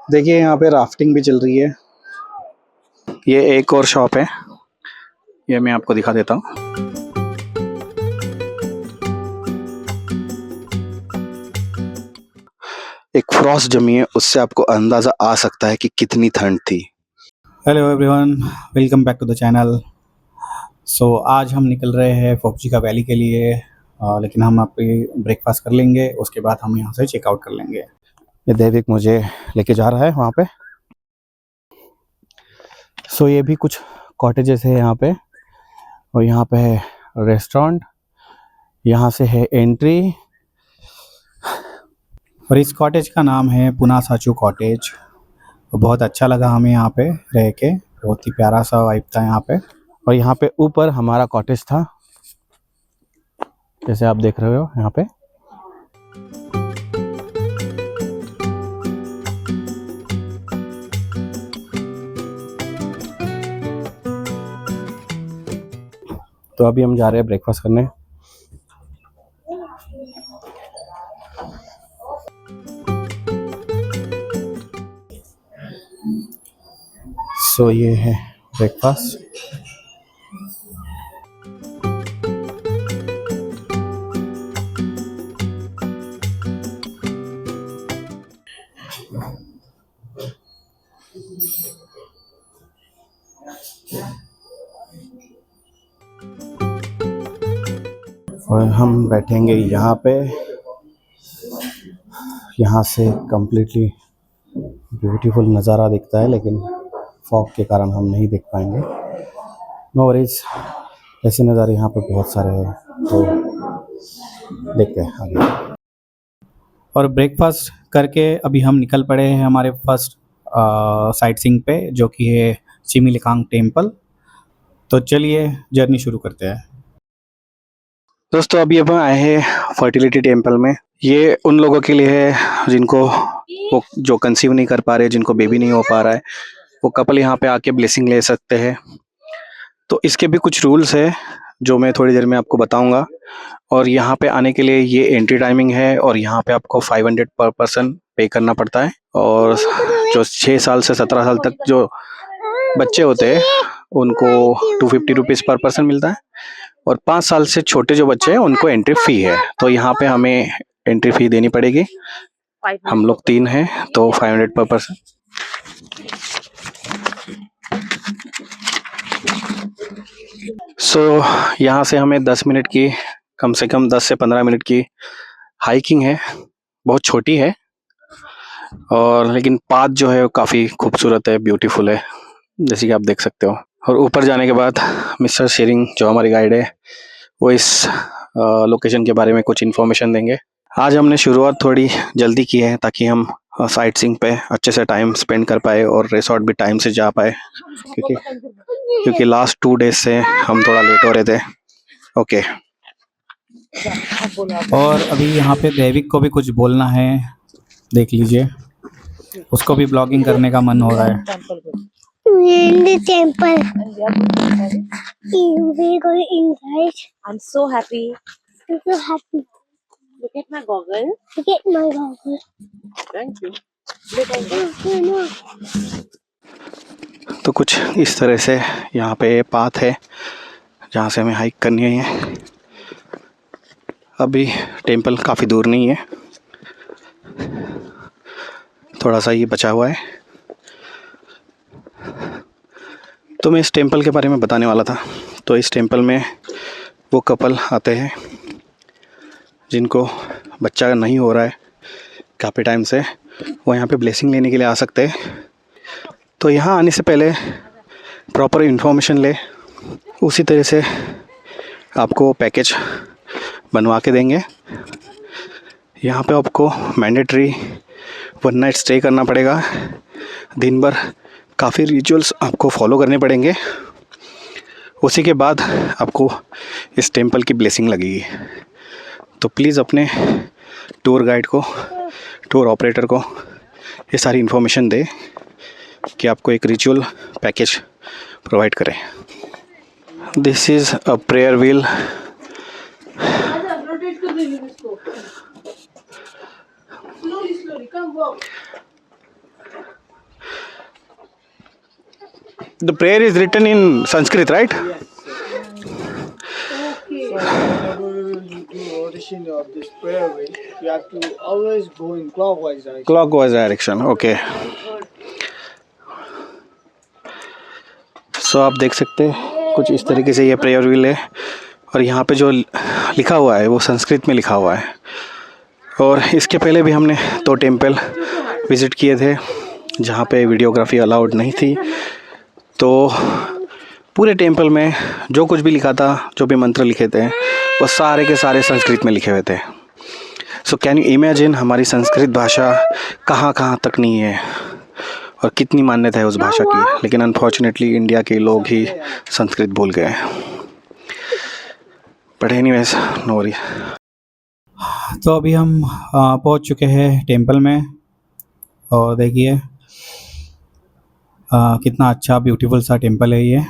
देखिए यहाँ पे राफ्टिंग भी चल रही है। ये एक और शॉप है, ये मैं आपको दिखा देता हूँ। एक फ्रॉस्ट जमी है, उससे आपको अंदाजा आ सकता है कि कितनी ठंड थी। Hello everyone, welcome back to the channel. So आज हम निकल रहे हैं फोक्ची का वैली के लिए, लेकिन हम अभी ब्रेकफास्ट कर लेंगे, उसके बाद हम यहाँ से चेकआउट कर लेंगे। ये देविक मुझे लेके जा रहा है वहाँ पे। सो ये भी कुछ कॉटेजेस है यहाँ पे, और यहाँ पे है रेस्टोरेंट, यहाँ से है एंट्री, और इस कॉटेज का नाम है पुना साचू कॉटेज। बहुत अच्छा लगा हमें यहाँ पे रह के, बहुत ही प्यारा सा वाइब था यहाँ पे। और यहाँ पे ऊपर हमारा कॉटेज था, जैसे आप देख रहे हो यहाँ पे। तो अभी हम जा रहे हैं ब्रेकफास्ट करने। सो ये है ब्रेकफास्ट। और हम बैठेंगे यहाँ पे। यहाँ से कम्प्लीटली ब्यूटीफुल नज़ारा दिखता है, लेकिन फॉग के कारण हम नहीं देख पाएंगे। नो वरीज, ऐसे नज़ारे यहाँ पे बहुत सारे हैं, तो देखते हैं आगे। और ब्रेकफास्ट करके अभी हम निकल पड़े हैं हमारे फर्स्ट साइट सीइंग पे, जो कि है चिमिलिकांग टेम्पल। तो चलिए जर्नी शुरू करते हैं। दोस्तों अभी हम आए हैं फर्टिलिटी टेम्पल में। ये उन लोगों के लिए है जिनको वो जो कंसीव नहीं कर पा रहे, जिनको बेबी नहीं हो पा रहा है, वो कपल यहाँ पे आके ब्लेसिंग ले सकते हैं। तो इसके भी कुछ रूल्स है जो मैं थोड़ी देर में आपको बताऊंगा। और यहाँ पे आने के लिए ये एंट्री टाइमिंग है, और यहाँ पे आपको 500 पर पर्सन पे करना पड़ता है। और जो 6 साल से 17 साल तक जो बच्चे होते हैं उनको 250 रुपीज़ पर पर्सन मिलता है, और 5 साल से छोटे जो बच्चे हैं उनको एंट्री फी है। तो यहाँ पे हमें एंट्री फी देनी पड़ेगी। हम लोग 3 हैं तो 500 पर पर्सन। सो यहाँ से हमें 10 मिनट की, कम से कम 10 से 15 मिनट की हाइकिंग है। बहुत छोटी है, और लेकिन पाथ जो है वो काफ़ी खूबसूरत है, ब्यूटीफुल है, जैसे कि आप देख सकते हो। और ऊपर जाने के बाद मिस्टर शेरिंग जो हमारी गाइड है, वो इस लोकेशन के बारे में कुछ इन्फॉर्मेशन देंगे। आज हमने शुरुआत थोड़ी जल्दी की है ताकि हम साइट सीइंग पे अच्छे से टाइम स्पेंड कर पाए और रिसोर्ट भी टाइम से जा पाए, क्योंकि लास्ट 2 डेज से हम थोड़ा लेट हो रहे थे। ओके। और अभी यहाँ पे देविक को भी कुछ बोलना है, देख लीजिए, उसको भी ब्लॉगिंग करने का मन हो रहा है। In the temple. We're going inside. I'm so happy. I'm so happy. Look at my goggle. Look at my goggle. Thank you. Look at No. तो कुछ इस तरह से यहाँ पे पाथ है जहाँ से हमें हाइक करनी है। अभी टेम्पल काफ़ी दूर नहीं है, थोड़ा सा ये बचा हुआ है। तो मैं इस टेम्पल के बारे में बताने वाला था। तो इस टेम्पल में वो कपल आते हैं जिनको बच्चा नहीं हो रहा है काफ़ी टाइम से, वो यहाँ पे ब्लेसिंग लेने के लिए आ सकते हैं। तो यहाँ आने से पहले प्रॉपर इन्फॉर्मेशन ले, उसी तरह से आपको पैकेज बनवा के देंगे। यहाँ पे आपको मैंडेटरी 1 नाइट स्टे करना पड़ेगा। दिन भर काफ़ी रिचुअल्स आपको फॉलो करने पड़ेंगे, उसी के बाद आपको इस टेम्पल की ब्लेसिंग लगेगी। तो प्लीज़ अपने टूर गाइड को, टूर ऑपरेटर को ये सारी इन्फॉर्मेशन दे कि आपको एक रिचुअल पैकेज प्रोवाइड करें। This is a prayer wheel. The prayer is written in Sanskrit, right? Okay. So whenever you do audition of this prayer wheel, you have to always go in clockwise direction. Clockwise direction. Okay. So आप देख सकते हैं कुछ इस तरीके से ये prayer wheel है और यहाँ पे जो लिखा हुआ है वो संस्कृत में लिखा हुआ है। और इसके पहले भी हमने 2 टेम्पल विज़िट किए थे जहाँ पे वीडियोग्राफी अलाउड नहीं थी। तो पूरे टेम्पल में जो कुछ भी लिखा था, जो भी मंत्र लिखे थे, वो सारे के सारे संस्कृत में लिखे हुए थे। सो कैन यू इमेजिन हमारी संस्कृत भाषा कहाँ कहाँ तक नहीं है और कितनी मान्यता है उस भाषा की। लेकिन अनफॉर्चुनेटली इंडिया के लोग ही संस्कृत भूल गए। But anyways, no worry. तो अभी हम पहुंच चुके हैं टेंपल में और देखिए कितना अच्छा ब्यूटीफुल सा टेंपल है ये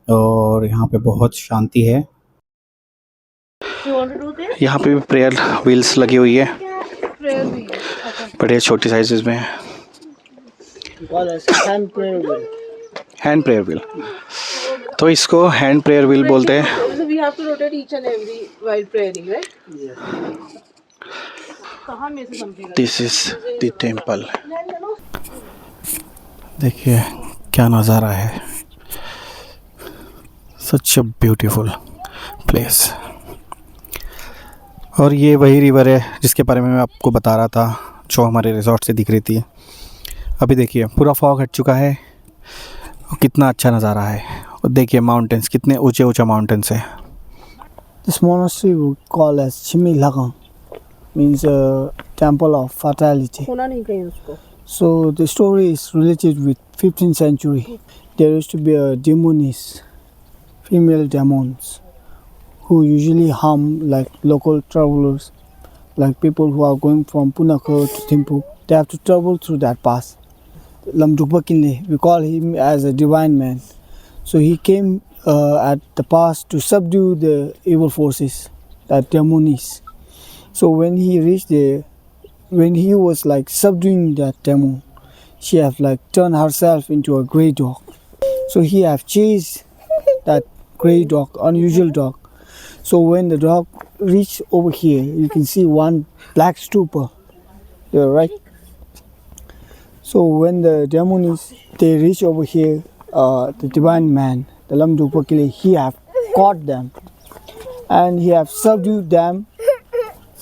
और यहाँ पे बहुत शांति है। You want to do this? यहाँ पे भी प्रेयर व्हील्स लगी हुई है, Prayer wheel. Okay. बड़े छोटी साइजेस में है। We call it hand prayer wheel. Hand prayer wheel, तो इसको हैंड प्रेयर व्हील बोलते हैं। So we have to rotate each and every while praying, right? Yes. कहाँ में से समझेगा? This is the temple. देखिए क्या नज़ारा है, सच अ ब्यूटीफुल प्लेस। और ये वही रिवर है जिसके बारे में मैं आपको बता रहा था, जो हमारे रिजॉर्ट से दिख रही थी। अभी देखिए पूरा फॉग हट चुका है और कितना अच्छा नज़ारा है। और देखिए माउंटेन्स, कितने ऊंचे ऊंचे माउंटेन्स हैं। This monastery we call as Chimilagang, means a temple of fertility. होना नहीं कहीं उसको। So the story is related with 15th century. There used to be a demoness, female demons, who usually harm like local travelers, like people who are going from Punakha to Thimphu. They have to travel through that pass. Lamdukpa Kinle, we call him as a divine man. So he came at the pass to subdue the evil forces, that demonis. So when he reached there, when he was like subduing that demon, she have like turned herself into a grey dog. So he have chased that grey dog, unusual dog. So when the dog reached over here, you can see one black stupa there, right? So when the demons they reach over here, the divine man, the Lamdupakile, he have caught them and he have subdued them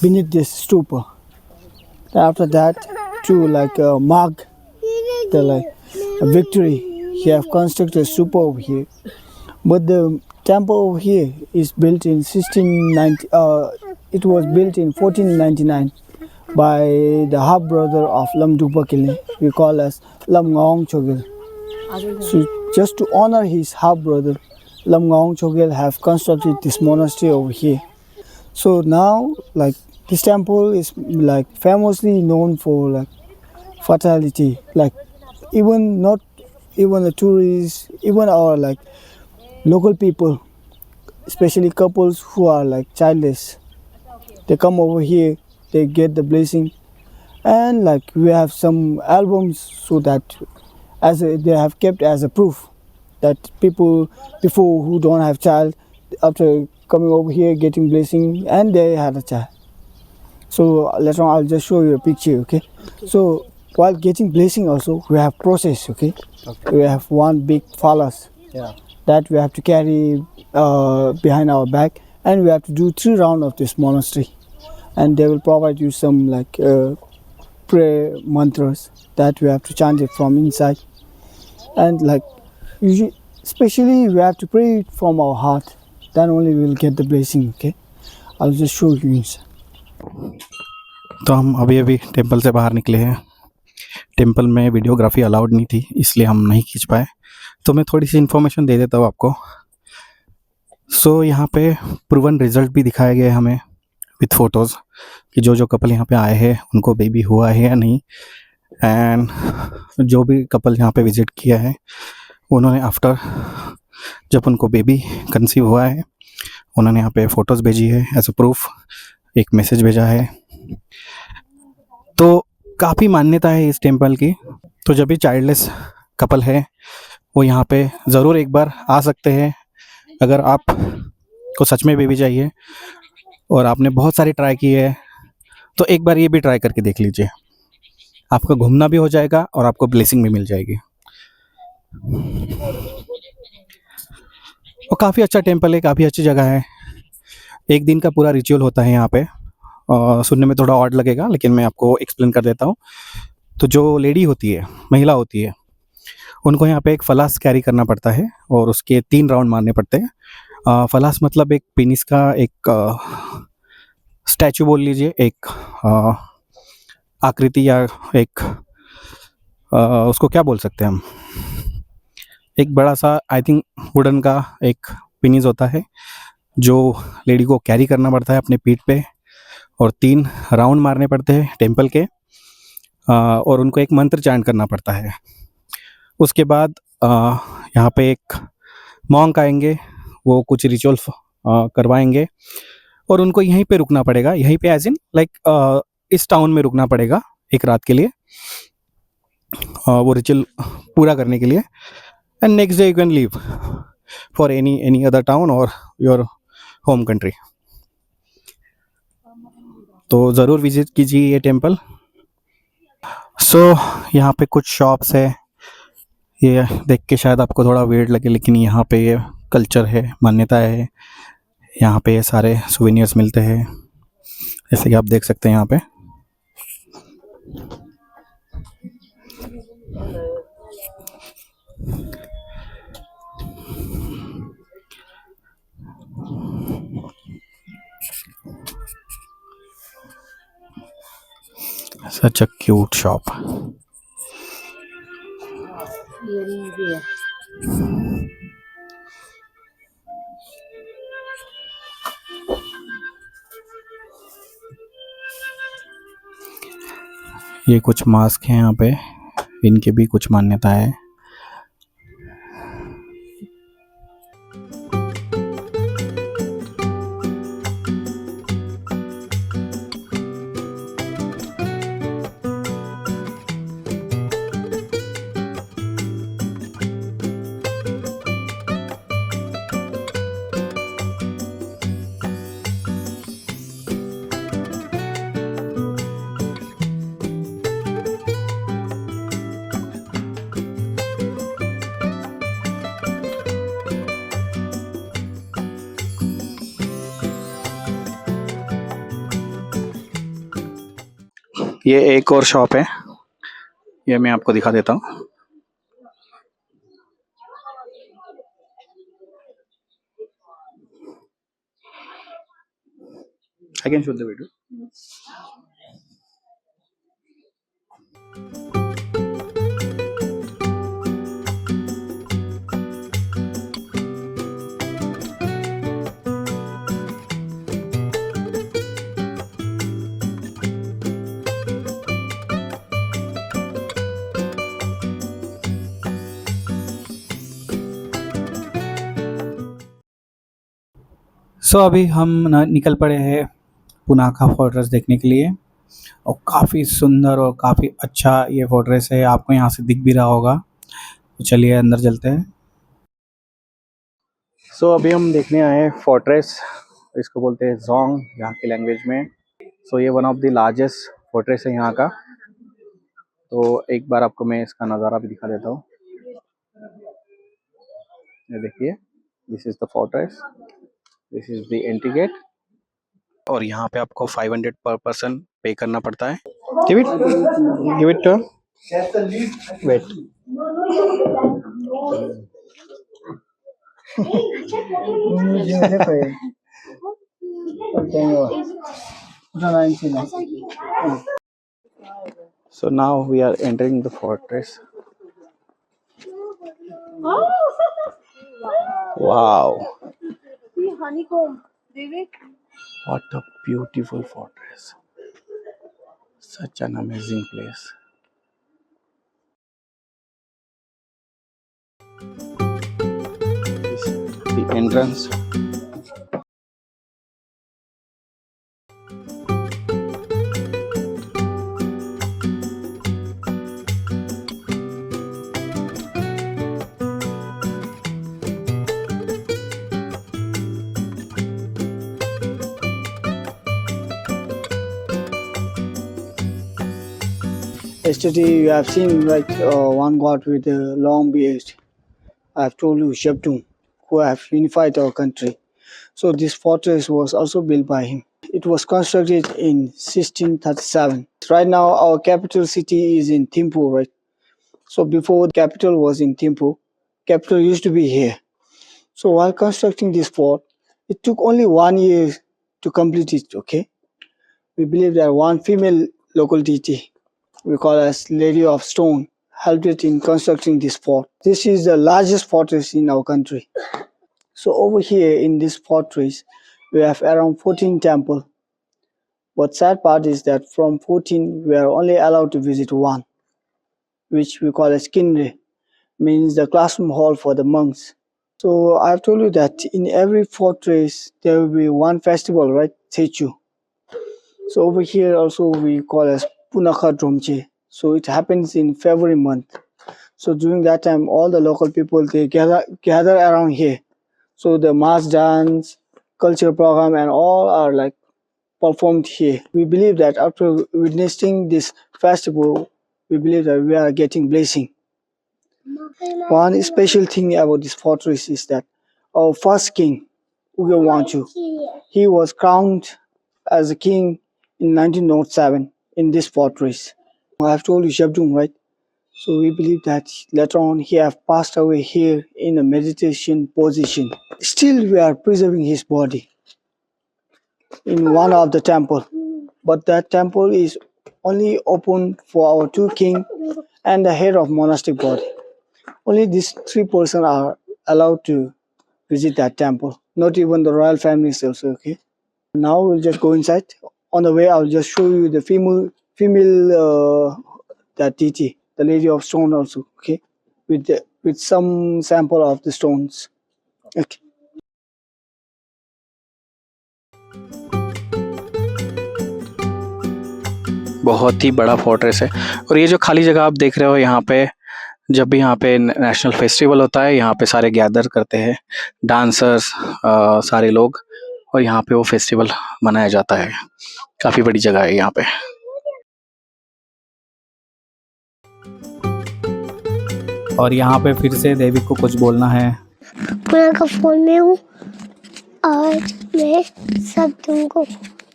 beneath this stupa. After that, to like mark the like a victory, he have constructed a stupa over here. But the temple over here is built in 1690. It was built in 1499 by the half brother of Lamdupakile, we call as Lam Ngawang Chogel. So just to honor his half brother, Lam Ngawang Chogel have constructed this monastery over here. So now, like this temple is like famously known for like fertility. Like even not even the tourists, even our like local people, especially couples who are like childless, they come over here, they get the blessing, and like we have some albums so that they have kept as a proof that people before who don't have child, after coming over here getting blessing and they had a child. So later on I'll just show you a picture, okay? So while getting blessing also we have process, okay? We have one big phalas that we have to carry behind our back, and we have to do 3 rounds of this monastery, and they will provide you some like prayer mantras that we have to chant it from inside, and like usually, especially we have to pray it from our heart, then only we will get the blessing, okay? I'll just show you inside. तो हम अभी अभी temple से बाहर निकले हैं। Temple में videography allowed नहीं थी, इसलिए हम नहीं खींच पाए। तो मैं थोड़ी सी इन्फॉर्मेशन दे देता हूँ आपको। सो यहाँ पे प्रूवन रिजल्ट भी दिखाया गया है हमें विथ फ़ोटोज़ कि जो जो कपल यहाँ पे आए हैं उनको बेबी हुआ है या नहीं। एंड जो भी कपल यहाँ पे विज़िट किया है उन्होंने आफ्टर जब उनको बेबी कंसीव हुआ है उन्होंने यहाँ पे फ़ोटोज़ भेजी है एज अ प्रूफ, एक मैसेज भेजा है। तो काफ़ी मान्यता है इस टेंपल की। तो जब भी चाइल्डलेस कपल है वो यहाँ पे ज़रूर एक बार आ सकते हैं अगर आप को सच में बेबी चाहिए और आपने बहुत सारी ट्राई की है, तो एक बार ये भी ट्राई करके देख लीजिए। आपका घूमना भी हो जाएगा और आपको ब्लेसिंग भी मिल जाएगी। और काफ़ी अच्छा टेम्पल है, काफ़ी अच्छी जगह है। एक दिन का पूरा रिचुअल होता है यहाँ पे। सुनने में थोड़ा ऑड लगेगा लेकिन मैं आपको एक्सप्लेन कर देता हूँ। तो जो लेडी होती है, महिला होती है, उनको यहाँ पे एक फलास कैरी करना पड़ता है और उसके 3 राउंड मारने पड़ते हैं। फलास मतलब एक पेनिस का एक स्टैचू बोल लीजिए, एक आकृति या एक उसको क्या बोल सकते हैं हम, एक बड़ा सा आई थिंक वुडन का एक पेनिस होता है जो लेडी को कैरी करना पड़ता है अपने पीठ पे और 3 राउंड मारने पड़ते हैं टेम्पल के। और उनको एक मंत्र चैंट करना पड़ता है। उसके बाद यहाँ पे एक मॉन्क आएंगे, वो कुछ रिचुअल करवाएंगे और उनको यहीं पे रुकना पड़ेगा, यहीं पे एज इन लाइक इस टाउन में रुकना पड़ेगा एक रात के लिए वो रिचुअल पूरा करने के लिए। And next day you can leave for any other town और योर होम कंट्री। तो ज़रूर विजिट कीजिए ये टेम्पल। सो यहाँ पे कुछ शॉप्स है, ये देख के शायद आपको थोड़ा वियर्ड लगे लेकिन यहाँ पे ये कल्चर है, मान्यता है। यहाँ पे ये सारे सुवेनियर्स मिलते हैं जैसे कि आप देख सकते हैं यहाँ पे। Such a cute shop. Earring भी है। ये कुछ मास्क हैं यहाँ पे, इनके भी कुछ मान्यता है। ये एक और शॉप है, ये मैं आपको दिखा देता हूँ। I can show the video. सो अभी हम निकल पड़े हैं पुनाखा फोर्ट्रेस देखने के लिए और काफ़ी सुंदर और काफ़ी अच्छा ये फोर्ट्रेस है, आपको यहाँ से दिख भी रहा होगा। तो चलिए अंदर चलते हैं। सो अभी हम देखने आए हैं फोर्ट्रेस, इसको बोलते हैं जोंग यहाँ की लैंग्वेज में। सो ये one of the largest fortress है यहाँ का। तो एक बार आपको मैं इसका नज़ारा भी दिखा देता हूँ। ये देखिए, this is the fortress, this is the entry gate और यहाँ पे आपको 500 पर पर्सन पे करना पड़ता है। Give it wait. So now we are entering the fortress. Wow, See honeycomb, David. what a beautiful fortress. Such an amazing place. This is the entrance. Yesterday you have seen one god with a long beard. I have told you Shebdung, who have unified our country. So this fortress was also built by him. It was constructed in 1637. Right now our capital city is in Thimphu, right? So before the capital was in Thimphu, capital used to be here. So while constructing this fort, it took only 1 year to complete it, okay? We believe that one female local deity, we call as Lady of Stone, helped it in constructing this fort. This is the largest fortress in our country. So over here in this fortress, we have around 14 temples. But sad part is that from 14, we are only allowed to visit one, which we call as Kinre, means the classroom hall for the monks. So I've told you that in every fortress there will be one festival, right? Techu. So over here also we call as Punakha Dromche. So it happens in February month. So during that time, all the local people they gather around here. So the mass dance, culture program, and all are like performed here. We believe that after witnessing this festival, we believe that we are getting blessing. One special thing about this fortress is that our first king, Uge Wanchu, he was crowned as a king in 1907 in this fortress. I have told you Shebdung, right? So we believe that later on he have passed away here in a meditation position. Still we are preserving his body in one of the temple. But that temple is only open for our two king and the head of monastic body. Only these three persons are allowed to visit that temple. Not even the royal families also, okay? Now we'll just go inside. On the way, I'll just show you the female that deity, the Lady of Stone also, okay? With some sample of the stones. Okay. बहुत ही बड़ा fortress है और ये जो खाली जगह आप देख रहे हो यहाँ पे जब भी यहाँ पे नेशनल फेस्टिवल होता है यहाँ पे सारे गैदर करते हैं डांसर्स सारे लोग और यहाँ पे वो फेस्टिवल मनाया जाता है काफ़ी बड़ी जगह है यहाँ पे और यहाँ पे फिर से देवी को कुछ बोलना है। मैं का फोन में हूँ और मैं सब तुमको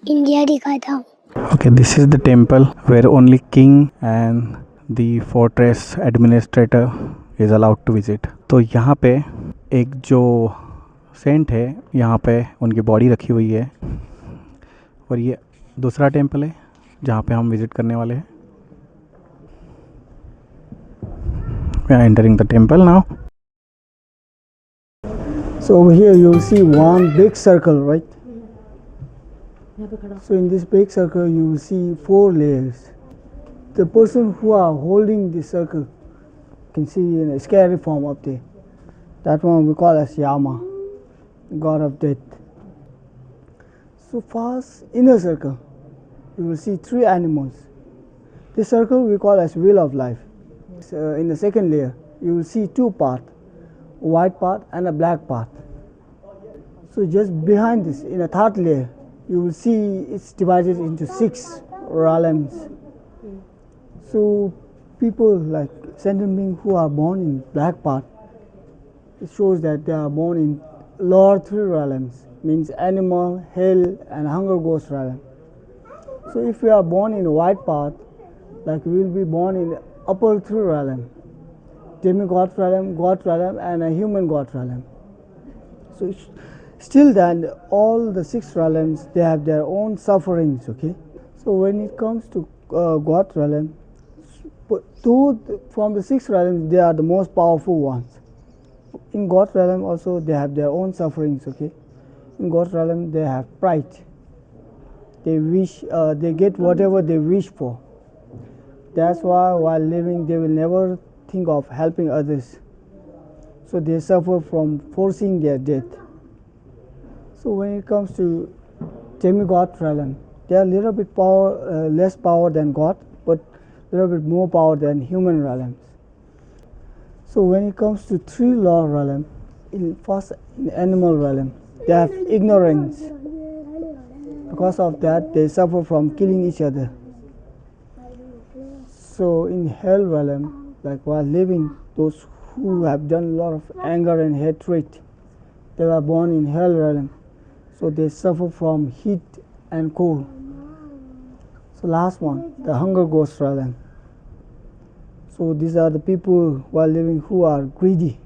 इंडिया दिखाता हूँ। Okay, this is the temple where only king and the fortress administrator is allowed to visit. तो यहाँ पे एक जो सेंट है यहाँ पे उनकी बॉडी रखी हुई है और ये दूसरा टेम्पल है जहाँ पे हम विज़िट करने वाले हैं। We are entering the temple now. So over here you'll see one big circle, right? So in this big circle you will see 4 layers. The person who are holding this circle, you can see in a scary form up there. That one we call as Yama, god of death. So first inner circle, you will see 3 animals. This circle we call as wheel of life. So in the second layer, you will see 2 paths, a white path and a black path. So just behind this, in a third layer, you will see it's divided into 6 realms. So people like sentient beings who are born in black path, it shows that they are born in lower 3 realms, means animal, hell and hunger ghost realm. So if we are born in white path, like we will be born in upper 3 realm, demigod realm, god realm and a human god realm. So still then all the 6 realms they have their own sufferings, okay? So when it comes to god realm, from the 6 realms they are the most powerful ones. In god realm also they have their own sufferings, okay? In god realm they have pride. They wish, they get whatever they wish for. That's why while living they will never think of helping others. So they suffer from forcing their death. So when it comes to demigod realm, they are a little bit less power than God, but a little bit more power than human realms. So when it comes to 3 law realm, in animal realm, they have ignorance. Because of that, they suffer from killing each other. So in hell realm, like while living, those who have done a lot of anger and hatred, they were born in hell realm. So they suffer from heat and cold. So last one, the hunger ghost realm. So these are the people who are living who are greedy.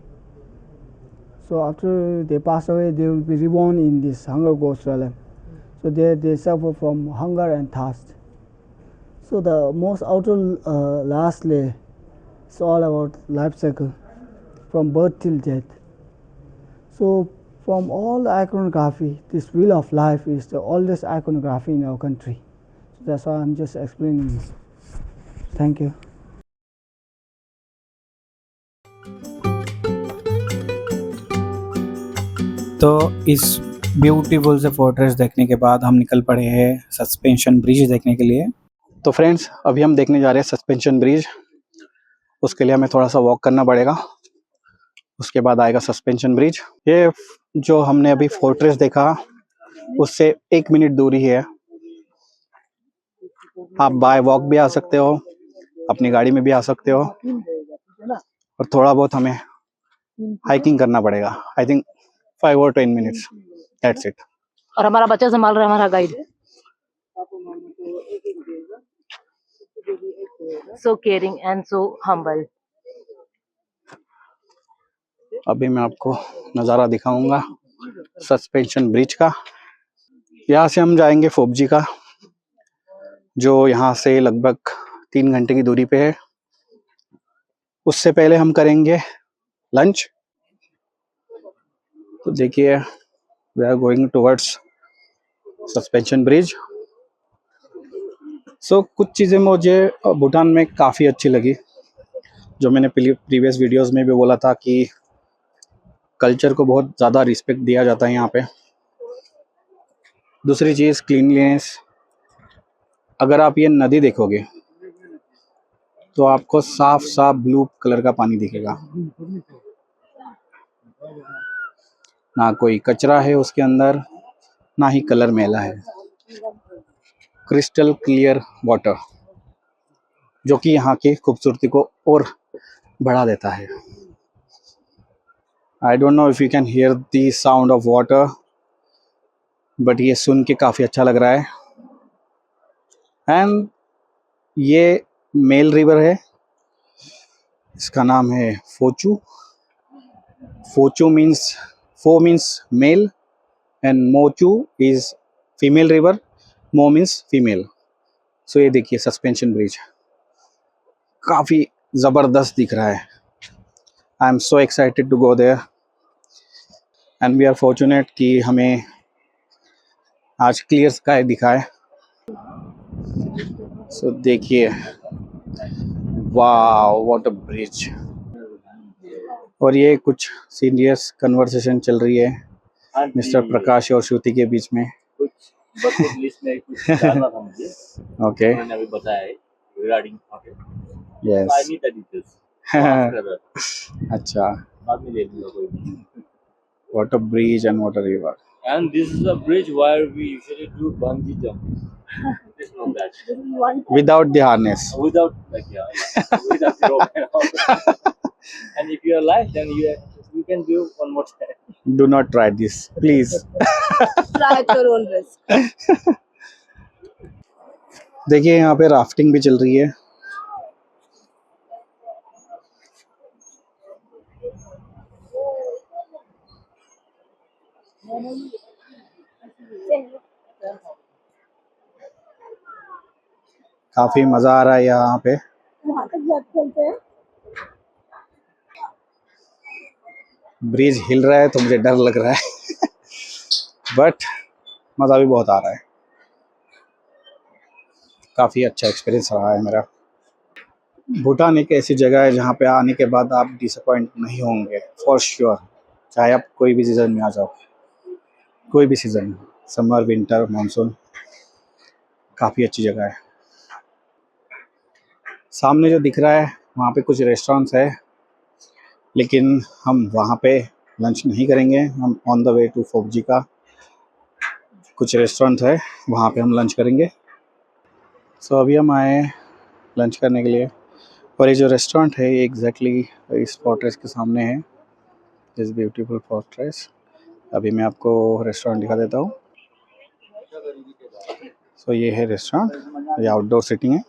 So after they pass away, they will be reborn in this hunger ghost realm. So there they suffer from hunger and thirst. So the most outer last layer is all about life cycle, from birth till death. So from all the iconography, this wheel of life is the oldest iconography in our country. So that's why I'm just explaining this. Thank you. तो इस beautiful से fortress देखने के बाद हम निकल पड़े हैं सस्पेंशन ब्रिज देखने के लिए। तो फ्रेंड्स, अभी हम देखने जा रहे हैं सस्पेंशन ब्रिज। उसके लिए हमें थोड़ा सा वॉक करना पड़ेगा, उसके बाद आएगा सस्पेंशन ब्रिज। ये जो हमने अभी फोर्ट्रेस देखा उससे 1 मिनट दूरी है। आप बाय वॉक भी आ सकते हो, अपनी गाड़ी में भी आ सकते हो, और थोड़ा बहुत हमें हाइकिंग करना पड़ेगा। I think 5 or 10 minutes, that's it. और हमारा बच्चा संभाल रहा है हमारा guide. So caring and so humble. अभी मैं आपको नज़ारा दिखाऊंगा सस्पेंशन ब्रिज का। यहाँ से हम जाएंगे फोबजी का, जो यहाँ से लगभग 3 घंटे की दूरी पे है। उससे पहले हम करेंगे लंच। तो देखिए, we are going towards suspension bridge. So कुछ चीज़ें मुझे भूटान में काफ़ी अच्छी लगी, जो मैंने प्रीवियस वीडियोस में भी बोला था कि कल्चर को बहुत ज़्यादा रिस्पेक्ट दिया जाता है यहाँ पे। दूसरी चीज़ क्लीनलीनेस। अगर आप ये नदी देखोगे तो आपको साफ साफ ब्लू कलर का पानी दिखेगा, ना कोई कचरा है उसके अंदर, ना ही कलर मैला है। क्रिस्टल क्लियर वाटर, जो कि यहाँ की खूबसूरती को और बढ़ा देता है। I don't know if you can hear the sound of water, but ये सुन के काफ़ी अच्छा लग रहा है। एंड ये मेल रिवर है, इसका नाम है Phochu. Phochu means, Pho means male and Mochu is female river, Mo means female. So ये देखिए सस्पेंशन ब्रिज काफ़ी ज़बरदस्त दिख रहा है। I am so excited to go there and we are fortunate कि हमें आज क्लियर स्काई दिखा है। सो देखिए, वाओ व्हाट अ ब्रिज। और ये कुछ सीरियस कन्वर्सेशन चल रही है मिस्टर प्रकाश और श्रुति के बीच में। बकेट लिस्ट में कुछ डालना था मुझे। ओके, मैंने अभी बताया है regarding bucket. Yes. I need the details. अच्छा, बाद में ले लूंगा कोई नहीं। What a bridge and what a river. And this is a bridge where we usually do bungee jumping. Just know that. Without the harness. Without like without the rope and all. And if you are alive, then you can do one more time. Do not try this please. Try at your own risk. देखिए, यहाँ पे rafting भी चल रही है। काफी मजा आ रहा है यहाँ पे। वहाँ तक जाते चलते हैं। ब्रिज हिल रहा है तो मुझे डर लग रहा है बट मज़ा भी बहुत आ रहा है। काफ़ी अच्छा एक्सपीरियंस रहा है मेरा। भूटान एक ऐसी जगह है जहाँ पे आने के बाद आप डिसअपॉइंट नहीं होंगे फॉर श्योर। चाहे आप कोई भी सीज़न में आ जाओ, कोई भी सीज़न, समर, विंटर, मानसून, काफ़ी अच्छी जगह है। सामने जो दिख रहा है वहाँ पे कुछ रेस्टोरेंट्स है, लेकिन हम वहाँ पे लंच नहीं करेंगे। हम ऑन द वे टू फोबजी का कुछ रेस्टोरेंट है, वहाँ पे हम लंच करेंगे। सो अभी हम आए लंच करने के लिए। और ये जो रेस्टोरेंट है ये एग्जैक्टली इस फोर्ट्रेस के सामने है, दिस ब्यूटीफुल फोर्ट्रेस। अभी मैं आपको रेस्टोरेंट दिखा देता हूँ। सो ये है रेस्टोरेंट, ये आउटडोर सिटिंग है।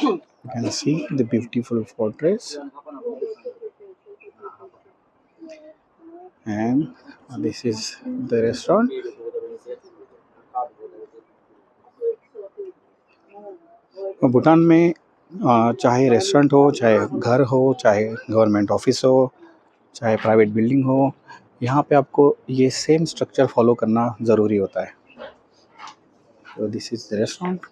You can see the beautiful fortress and this is the restaurant. Bhutan में चाहे रेस्टोरेंट हो, चाहे घर हो, चाहे गवर्नमेंट ऑफिस हो, चाहे प्राइवेट बिल्डिंग हो, यहाँ पे आपको ये सेम स्ट्रक्चर फॉलो करना ज़रूरी होता है। तो दिस इज द रेस्टोरेंट।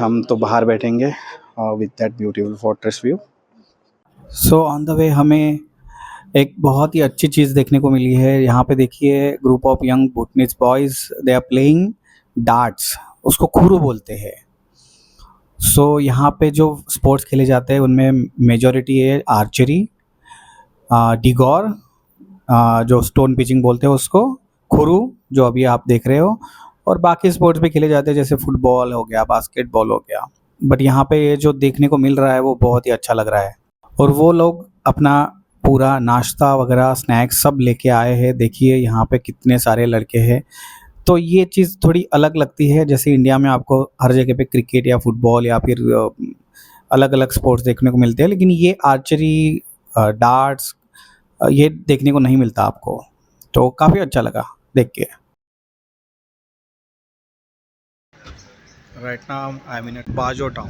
हम तो बाहर बैठेंगे with that beautiful fortress view. So on the way हमें एक बहुत ही अच्छी चीज़ देखने को मिली है। यहाँ पे देखिए group of young Bhutanese boys, they are playing darts, उसको खुरू बोलते हैं। सो यहाँ पे जो स्पोर्ट्स खेले जाते हैं उनमें मेजॉरिटी है आर्चरी, डिगोर, जो स्टोन पिचिंग बोलते हैं उसको, खुरू जो अभी आप देख रहे हो, और बाकी स्पोर्ट्स भी खेले जाते हैं जैसे फुटबॉल हो गया, बास्केटबॉल हो गया। बट यहाँ पे ये जो देखने को मिल रहा है वो बहुत ही अच्छा लग रहा है। और वो लोग अपना पूरा नाश्ता वगैरह स्नैक्स सब लेके आए हैं। देखिए यहाँ पे कितने सारे लड़के हैं। तो ये चीज़ थोड़ी अलग लगती है, जैसे इंडिया में आपको हर जगह पे क्रिकेट या फुटबॉल या फिर अलग अलग स्पोर्ट्स देखने को मिलते हैं, लेकिन ये आर्चरी, डार्ट्स, ये देखने को नहीं मिलता आपको। तो काफ़ी अच्छा लगा देख के। राइट नाउ आई एम इन बाजो टाउन।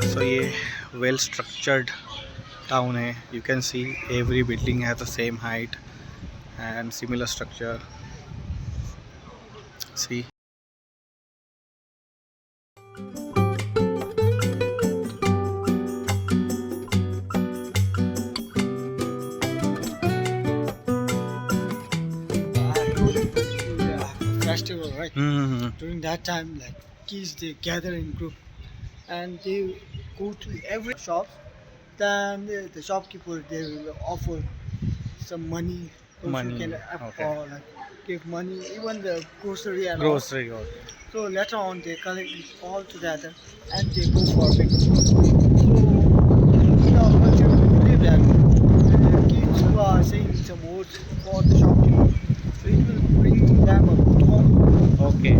सो ये वेल स्ट्रक्चर्ड टाउन है। You can see every building has the same height and similar structure. See, festival, right? During that time, like kids, they gather in group and they go to every shop. Then the shopkeeper, they will offer some money. So Money, you can okay. like give money, even the grocery and grocery. all. So later on, they collect it all together and they go for picnic. So you know, once you believe that the kids who are saying some words for the shopkeeper, so it will bring them a good home. Okay,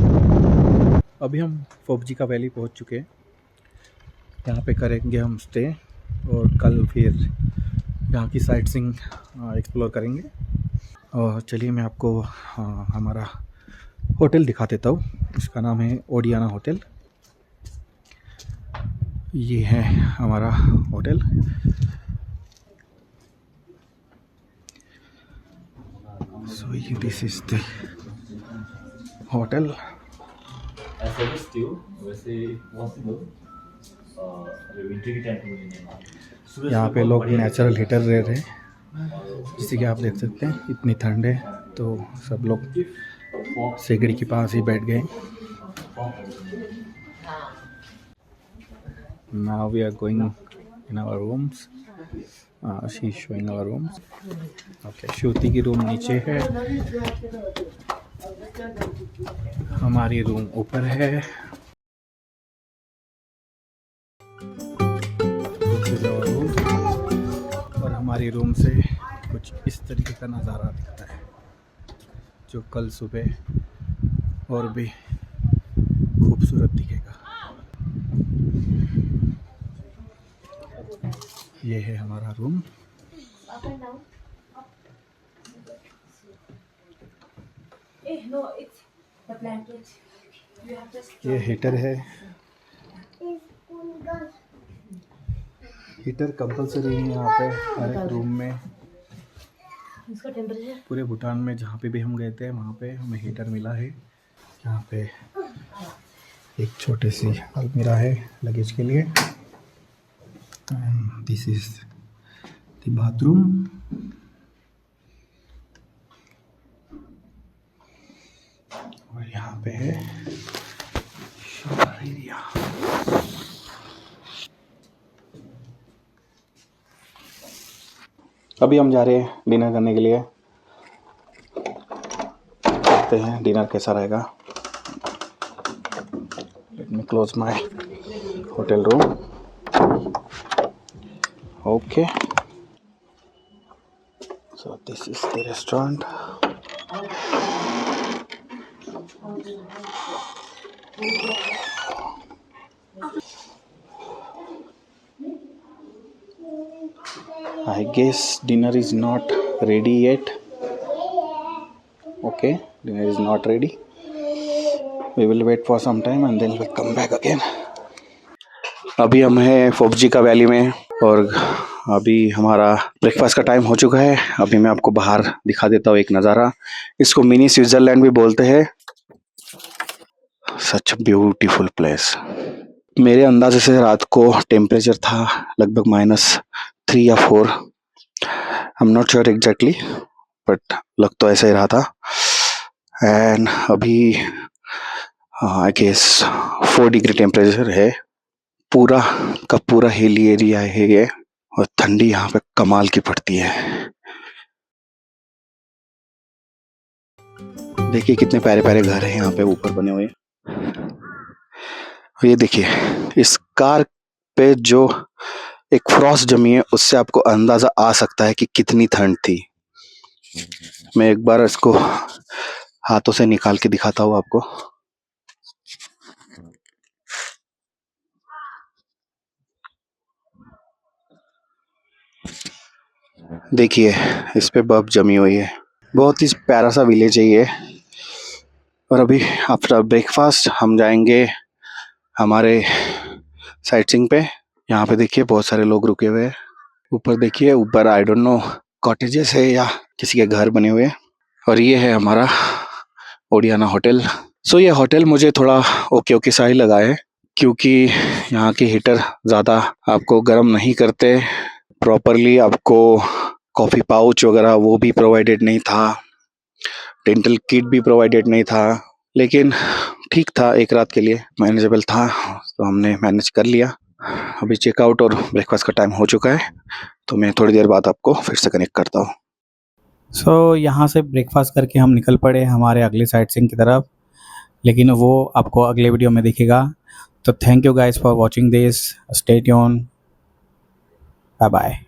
अभी हम फोबजी का valley पहुंच चुके हैं। यहाँ पे करेंगे हम स्टे और कल फिर यहाँ की साइट सीइंग एक्सप्लोर करेंगे। और चलिए मैं आपको हमारा होटल दिखा देता हूँ। इसका नाम है ओडियाना होटल। ये है हमारा hotel. So this is the hotel. ऐसे भी स्टीव वैसे पॉसिबल विंटर के टाइम में यहाँ पे लोग नेचुरल हीटर रह रहे हैं, जैसे कि आप देख सकते हैं। इतनी ठंड है तो सब लोग सेगड़ी के पास ही बैठ गए। Now we are going in our rooms. She is showing our rooms. Okay, Shruti की रूम नीचे है, हमारी रूम ऊपर है। और हमारी रूम से कुछ इस तरीके का नज़ारा दिखता है, जो कल सुबह और भी खूबसूरत दिखेगा। ये है हमारा रूम। ये हीटर है। हीटर कंपलसरी है यहाँ पे हर एक रूम में। इसका टेम्परेचर पूरे भूटान में जहाँ पे भी हम गए थे वहाँ पे हमें हीटर मिला है। यहाँ पे एक छोटी सी अलमीरा है लगेज के लिए। This is the bathroom. और यहाँ पे है शावर एरिया। अभी हम जा रहे हैं डिनर करने के लिए। देखते हैं डिनर कैसा रहेगा। Let me close my hotel room. Okay, so this is the restaurant. I guess dinner is not ready yet. Okay, dinner is not ready. We will wait for some time and then we'll come back again. अभी हम हैं फोबजी का valley में और अभी हमारा breakfast का time हो चुका है। अभी मैं आपको बाहर दिखा देता हूँ एक नज़ारा। इसको मिनी स्विट्जरलैंड भी बोलते हैं। सच अ ब्यूटीफुल प्लेस। मेरे अंदाजे से रात को टेम्परेचर था लगभग -3 या 4। I am not sure exactly, but लग तो ऐसा ही रहा था। एंड अभी आई गेस 4 डिग्री टेम्परेचर है। पूरा का पूरा हिली एरिया है ये, और ठंडी यहाँ पे कमाल की पड़ती है। देखिए कितने प्यारे प्यारे घर हैं यहाँ पे ऊपर बने हुए। और ये देखिए इस कार पे जो एक फ्रॉस्ट जमी है, उससे आपको अंदाजा आ सकता है कि कितनी ठंड थी। मैं एक बार इसको हाथों से निकाल के दिखाता हूँ आपको। देखिए इस पे बर्फ जमी हुई है। बहुत ही प्यारा सा विलेज है ये। और अभी आफ्टर ब्रेकफास्ट हम जाएंगे हमारे साइट सीइंग पे। यहाँ पे देखिए बहुत सारे लोग रुके हुए हैं। ऊपर देखिए, ऊपर आई डोंट नो कॉटेजेस है या किसी के घर बने हुए हैं। और ये है हमारा ओडियाना होटल। सो ये होटल मुझे थोड़ा ओके सा ही लगा है, क्योंकि यहाँ के हीटर ज़्यादा आपको गर्म नहीं करते प्रॉपरली। आपको कॉफ़ी पाउच वगैरह वो भी प्रोवाइडेड नहीं था, डेंटल किट भी प्रोवाइडेड नहीं था। लेकिन ठीक था, एक रात के लिए मैनेजेबल था, तो हमने मैनेज कर लिया। अभी चेकआउट और ब्रेकफास्ट का टाइम हो चुका है, तो मैं थोड़ी देर बाद आपको फिर से कनेक्ट करता हूँ। सो यहाँ से ब्रेकफास्ट करके हम निकल पड़े हमारे अगले साइट सीइंग की तरफ, लेकिन वो आपको अगले वीडियो में दिखेगा। तो thank you guys for watching this. Stay tune. Bye bye.